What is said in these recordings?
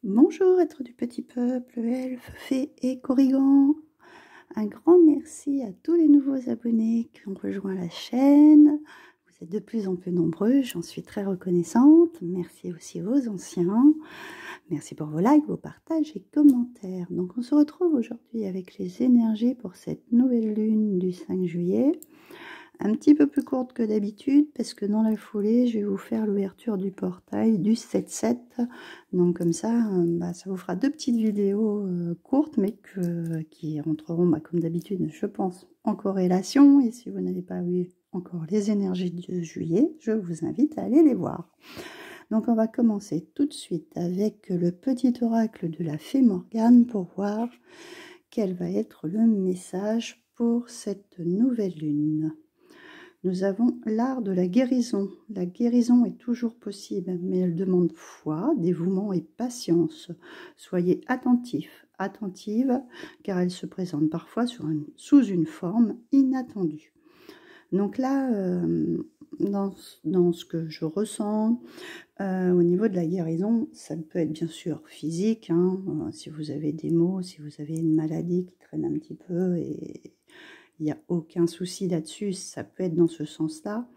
Bonjour, êtres du petit peuple, elfes, fées et korrigans. Un grand merci à tous les nouveaux abonnés qui ont rejoint la chaîne. Vous êtes de plus en plus nombreux, j'en suis très reconnaissante. Merci aussi aux anciens. Merci pour vos likes, vos partages et commentaires. Donc on se retrouve aujourd'hui avec les énergies pour cette nouvelle lune du 5 juillet. Un petit peu plus courte que d'habitude parce que dans la foulée je vais vous faire l'ouverture du portail du 7-7, donc comme ça ça vous fera deux petites vidéos courtes mais qui rentreront comme d'habitude je pense en corrélation, et si vous n'avez pas vu encore les énergies de juillet je vous invite à aller les voir. Donc on va commencer tout de suite avec le petit oracle de la fée Morgane pour voir quel va être le message pour cette nouvelle lune. Nous avons l'art de la guérison. La guérison est toujours possible, mais elle demande foi, dévouement et patience. Soyez attentifs, attentives, car elle se présente parfois sous une forme inattendue. Donc là, dans ce que je ressens, au niveau de la guérison, ça peut être bien sûr physique, hein, si vous avez des maux, si vous avez une maladie qui traîne un petit peu et il n'y a aucun souci là-dessus, ça peut être dans ce sens-là,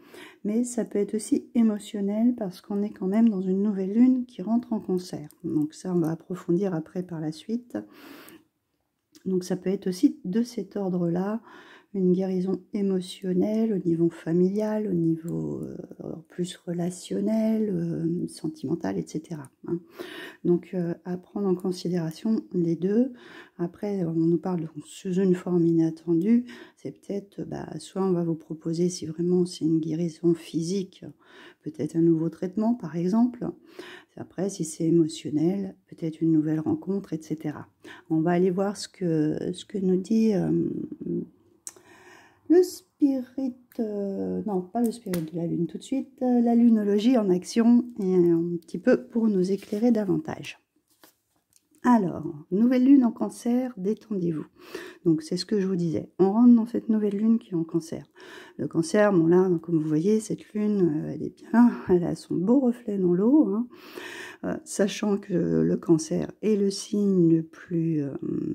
mais ça peut être aussi émotionnel parce qu'on est quand même dans une nouvelle lune qui rentre en Cancer. Donc ça, on va approfondir après par la suite. Donc ça peut être aussi de cet ordre-là, une guérison émotionnelle au niveau familial, au niveau plus relationnel, sentimental, etc. Hein. Donc à prendre en considération les deux. Après on nous parle sous une forme inattendue, c'est peut-être soit on va vous proposer, si vraiment c'est une guérison physique, peut-être un nouveau traitement par exemple. Après si c'est émotionnel, peut-être une nouvelle rencontre, etc. On va aller voir ce que nous dit le spirit, non pas le spirit de la lune tout de suite, la lunologie en action, et un petit peu pour nous éclairer davantage. Alors, nouvelle lune en Cancer, détendez-vous. Donc c'est ce que je vous disais, on rentre dans cette nouvelle lune qui est en Cancer. Le Cancer, bon là, comme vous voyez, cette lune, elle est bien, elle a son beau reflet dans l'eau, hein. Sachant que le Cancer est le signe le plus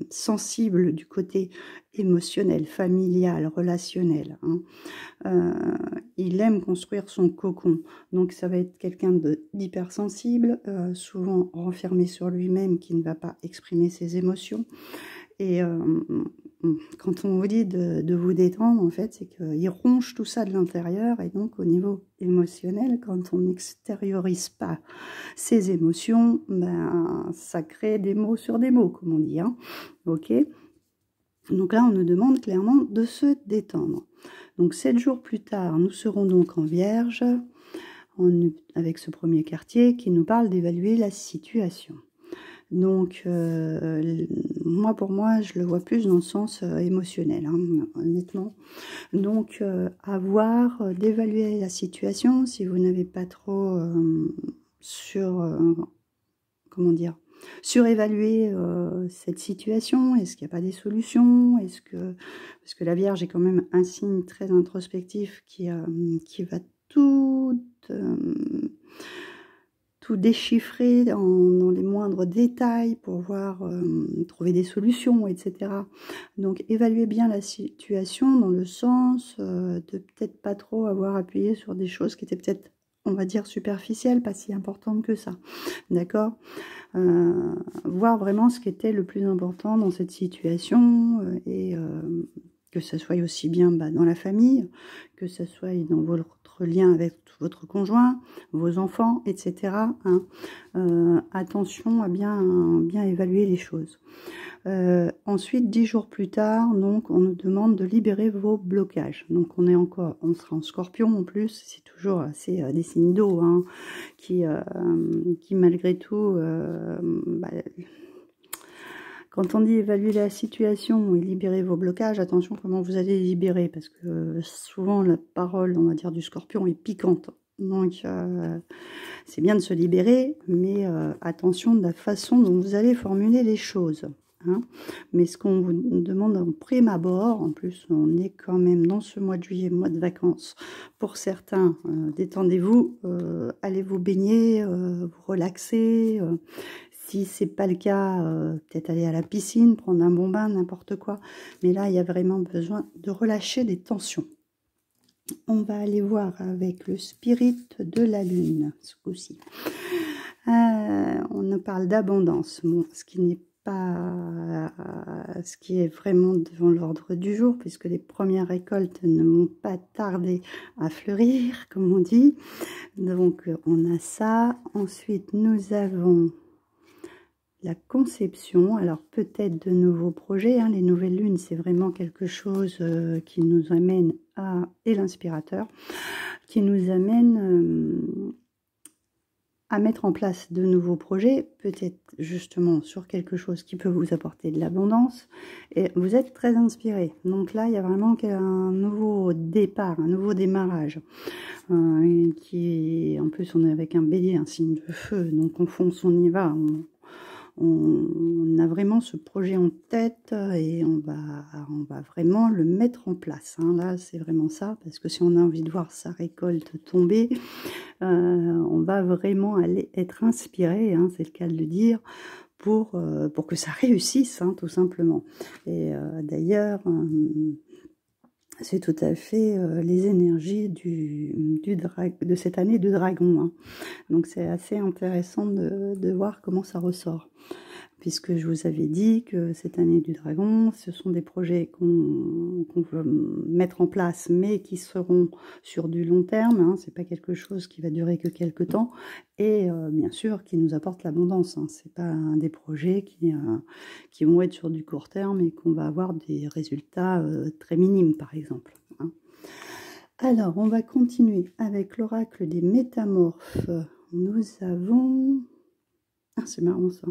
sensible du côté émotionnel, familial, relationnel, hein. Il aime construire son cocon, donc ça va être quelqu'un d'hypersensible, souvent renfermé sur lui-même, qui ne va pas exprimer ses émotions. Et quand on vous dit de vous détendre, en fait, c'est qu'il ronge tout ça de l'intérieur, et donc au niveau émotionnel, quand on n'extériorise pas ses émotions, ça crée des mots sur des mots, comme on dit, hein. Ok. Donc là, on nous demande clairement de se détendre. Donc 7 jours plus tard, nous serons donc en Vierge, avec ce premier quartier qui nous parle d'évaluer la situation. Donc, pour moi, je le vois plus dans le sens émotionnel, hein, honnêtement. Donc, à voir, d'évaluer la situation, si vous n'avez pas trop surévaluer cette situation. Est-ce qu'il n'y a pas des solutions? Parce que la Vierge est quand même un signe très introspectif qui va tout déchiffrer dans les moindres détails pour voir, trouver des solutions, etc. Donc évaluez bien la situation dans le sens de peut-être pas trop avoir appuyé sur des choses qui étaient peut-être, on va dire, superficielles, pas si importantes que ça. D'accord? Voir vraiment ce qui était le plus important dans cette situation, et que ça soit aussi bien dans la famille, que ça soit dans votre lien avec votre conjoint, vos enfants, etc. Hein. Attention à bien évaluer les choses. Ensuite, 10 jours plus tard, donc, on nous demande de libérer vos blocages. Donc, on sera en Scorpion en plus, c'est toujours assez des signes d'eau, hein, qui malgré tout, quand on dit évaluer la situation et libérer vos blocages, attention comment vous allez les libérer, parce que souvent la parole, on va dire, du Scorpion est piquante. Donc, c'est bien de se libérer, mais attention de la façon dont vous allez formuler les choses. Hein. Mais ce qu'on vous demande en prime abord, en plus on est quand même dans ce mois de juillet, mois de vacances, pour certains, détendez-vous, allez vous baigner, vous relaxer. Si c'est pas le cas, peut-être aller à la piscine, prendre un bon bain, n'importe quoi. Mais là, il y a vraiment besoin de relâcher les tensions. On va aller voir avec le spirit de la lune, ce coup-ci. On nous parle d'abondance, bon, ce qui n'est pas ce qui est vraiment devant l'ordre du jour, puisque les premières récoltes ne vont pas tarder à fleurir, comme on dit. Donc, on a ça. Ensuite, nous avons la conception. Alors, peut-être de nouveaux projets. Hein. Les nouvelles lunes, c'est vraiment quelque chose qui nous amène à... Et l'inspirateur, qui nous amène... à mettre en place de nouveaux projets, peut-être justement sur quelque chose qui peut vous apporter de l'abondance, et vous êtes très inspiré. Donc là, il y a vraiment un nouveau départ, un nouveau démarrage, qui est, en plus on est avec un bélier, un signe de feu, donc on fonce, on y va, on a vraiment ce projet en tête et on va vraiment le mettre en place. Hein. Là, c'est vraiment ça, parce que si on a envie de voir sa récolte tomber, on va vraiment aller être inspiré, hein, c'est le cas de le dire, pour que ça réussisse, hein, tout simplement. Et d'ailleurs, c'est tout à fait les énergies de cette année de dragon. Hein. Donc c'est assez intéressant de voir comment ça ressort. Puisque je vous avais dit que cette année du dragon, ce sont des projets qu'on veut mettre en place, mais qui seront sur du long terme. Hein, c'est pas quelque chose qui va durer que quelques temps, et bien sûr qui nous apporte l'abondance. Hein, c'est pas des projets qui vont être sur du court terme et qu'on va avoir des résultats très minimes, par exemple. Hein. Alors, on va continuer avec l'oracle des métamorphes. Nous avons... Ah, c'est marrant ça.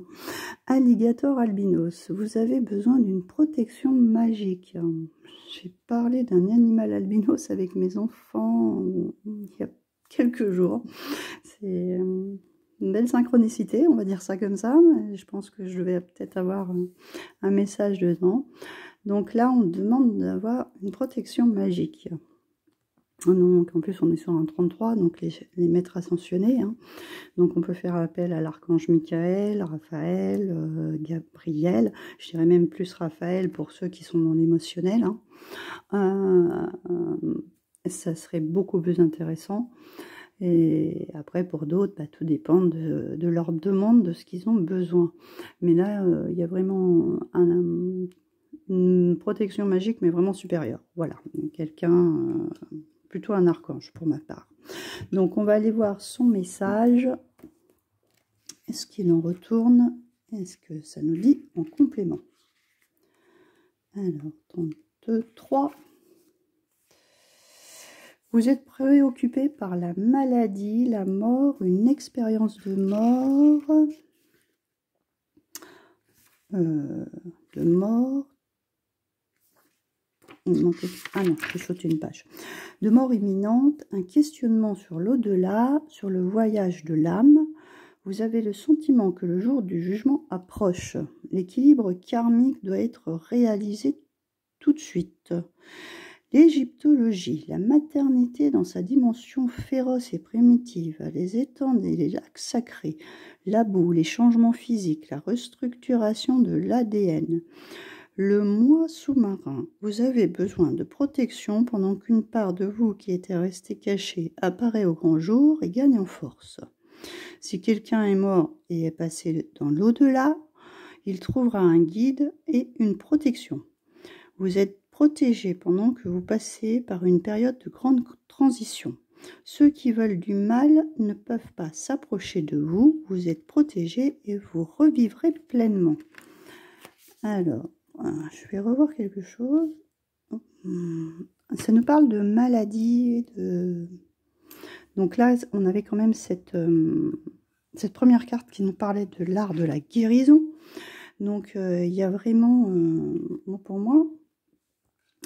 Alligator albinos, vous avez besoin d'une protection magique. J'ai parlé d'un animal albinos avec mes enfants il y a quelques jours. C'est une belle synchronicité, on va dire ça comme ça. Mais je pense que je vais peut-être avoir un message dedans. Donc là, on demande d'avoir une protection magique. Donc en plus on est sur un 33, donc les maîtres ascensionnés, hein. Donc on peut faire appel à l'archange Michael, Raphaël, Gabriel, je dirais même plus Raphaël pour ceux qui sont dans l'émotionnel, hein. Ça serait beaucoup plus intéressant. Et après pour d'autres, bah, tout dépend de leur demande, de ce qu'ils ont besoin. Mais là, il y a vraiment une protection magique, mais vraiment supérieure. Voilà, quelqu'un... plutôt un archange pour ma part. Donc on va aller voir son message. Est-ce qu'il en retourne? Est-ce que ça nous dit en complément? Alors, 32, 3. Vous êtes préoccupé par la maladie, la mort, une expérience de mort. Ah non, j'ai sauté une page. De mort imminente, un questionnement sur l'au-delà, sur le voyage de l'âme. Vous avez le sentiment que le jour du jugement approche. L'équilibre karmique doit être réalisé tout de suite. L'égyptologie, la maternité dans sa dimension féroce et primitive, les étangs et les lacs sacrés, la boue, les changements physiques, la restructuration de l'ADN. Le moi sous-marin, vous avez besoin de protection pendant qu'une part de vous qui était restée cachée apparaît au grand jour et gagne en force. Si quelqu'un est mort et est passé dans l'au-delà, il trouvera un guide et une protection. Vous êtes protégé pendant que vous passez par une période de grande transition. Ceux qui veulent du mal ne peuvent pas s'approcher de vous, vous êtes protégé et vous revivrez pleinement. Alors, je vais revoir quelque chose. Ça nous parle de maladie. Donc là, on avait quand même cette première carte qui nous parlait de l'art de la guérison. Donc, il y a vraiment, pour moi,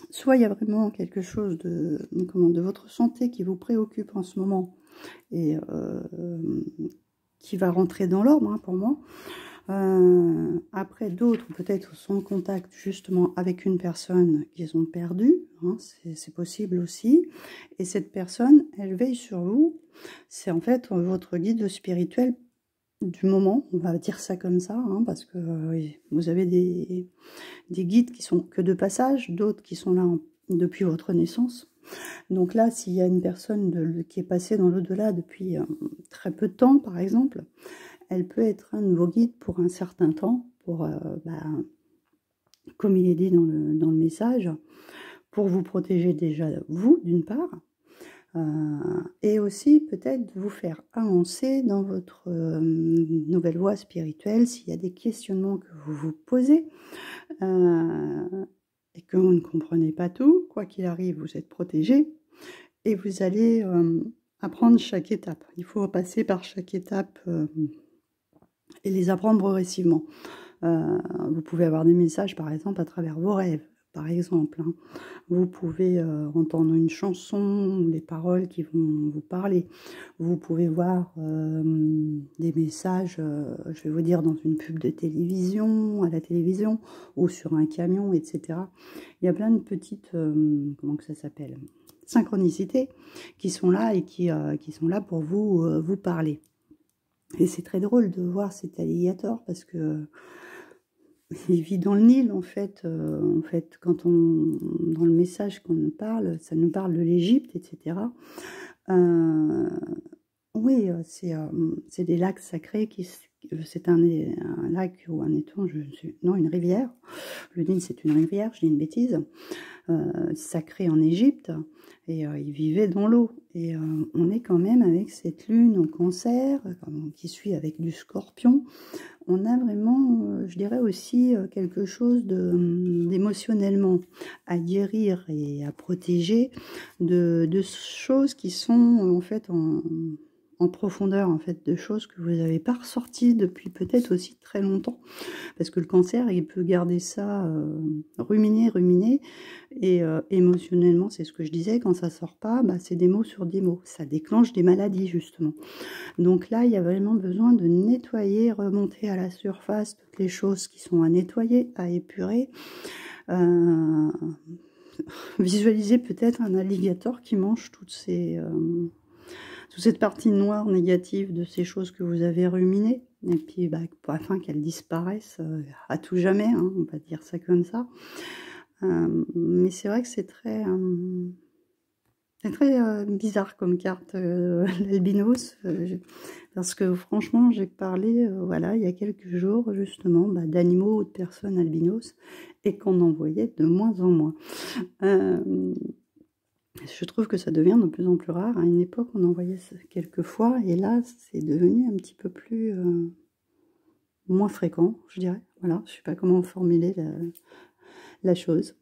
soit il y a vraiment quelque chose de votre santé qui vous préoccupe en ce moment et qui va rentrer dans l'ordre, hein, pour moi. Après, d'autres peut-être sont en contact justement avec une personne qu'ils ont perdue, hein, c'est possible aussi, et cette personne, elle veille sur vous, c'est en fait votre guide spirituel du moment, on va dire ça comme ça, hein, parce que vous avez des guides qui sont que de passage, d'autres qui sont là depuis votre naissance. Donc là, s'il y a une personne qui est passée dans l'au-delà depuis très peu de temps, par exemple, elle peut être un nouveau guide pour un certain temps, pour, comme il est dit dans le message, pour vous protéger déjà, vous, d'une part, et aussi peut-être vous faire avancer dans votre nouvelle voie spirituelle, s'il y a des questionnements que vous vous posez, et que vous ne comprenez pas tout, quoi qu'il arrive, vous êtes protégé, et vous allez apprendre chaque étape. Il faut passer par chaque étape et les apprendre progressivement. Vous pouvez avoir des messages, par exemple, à travers vos rêves, par exemple. Hein. Vous pouvez entendre une chanson, les paroles qui vont vous parler. Vous pouvez voir des messages, je vais vous dire, dans une pub de télévision, à la télévision, ou sur un camion, etc. Il y a plein de petites, comment que ça s'appelle, synchronicités qui sont là et qui sont là pour vous parler. Et c'est très drôle de voir cet alligator parce que il vit dans le Nil, en fait, quand dans le message qu'on nous parle, ça nous parle de l'Égypte, etc. Oui, c'est des lacs sacrés c'est un lac ou un étang, non, une rivière. Le Nil, c'est une rivière, je dis une bêtise, sacré en Égypte, et il vivait dans l'eau. Et on est quand même avec cette lune en Cancer, qui suit avec du Scorpion. On a vraiment, je dirais aussi, quelque chose d'émotionnellement à guérir et à protéger de choses qui sont en fait en profondeur, en fait, de choses que vous n'avez pas ressorties depuis peut-être aussi très longtemps. Parce que le cancer, il peut garder ça, ruminer, et émotionnellement, c'est ce que je disais, quand ça sort pas, c'est des mots sur des mots. Ça déclenche des maladies, justement. Donc là, il y a vraiment besoin de nettoyer, remonter à la surface toutes les choses qui sont à nettoyer, à épurer. Visualiser peut-être un alligator qui mange toute cette partie noire négative de ces choses que vous avez ruminées, et puis afin qu'elles disparaissent à tout jamais, hein, on va dire ça comme ça. Mais c'est vrai que c'est très bizarre comme carte, l'albinos, parce que franchement, j'ai parlé, voilà, il y a quelques jours, justement, d'animaux ou de personnes albinos, et qu'on en voyait de moins en moins. Je trouve que ça devient de plus en plus rare. À une époque, on en voyait quelques fois, et là, c'est devenu un petit peu plus moins fréquent, je dirais. Voilà, je ne sais pas comment formuler la chose.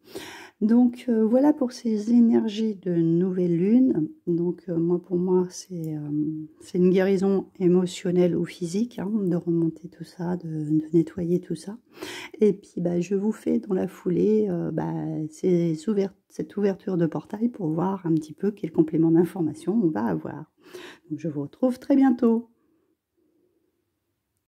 Donc voilà pour ces énergies de nouvelle lune. Donc pour moi, c'est une guérison émotionnelle ou physique, hein, de remonter tout ça, de nettoyer tout ça. Et puis je vous fais dans la foulée cette ouverture de portail pour voir un petit peu quel complément d'information on va avoir. Donc je vous retrouve très bientôt.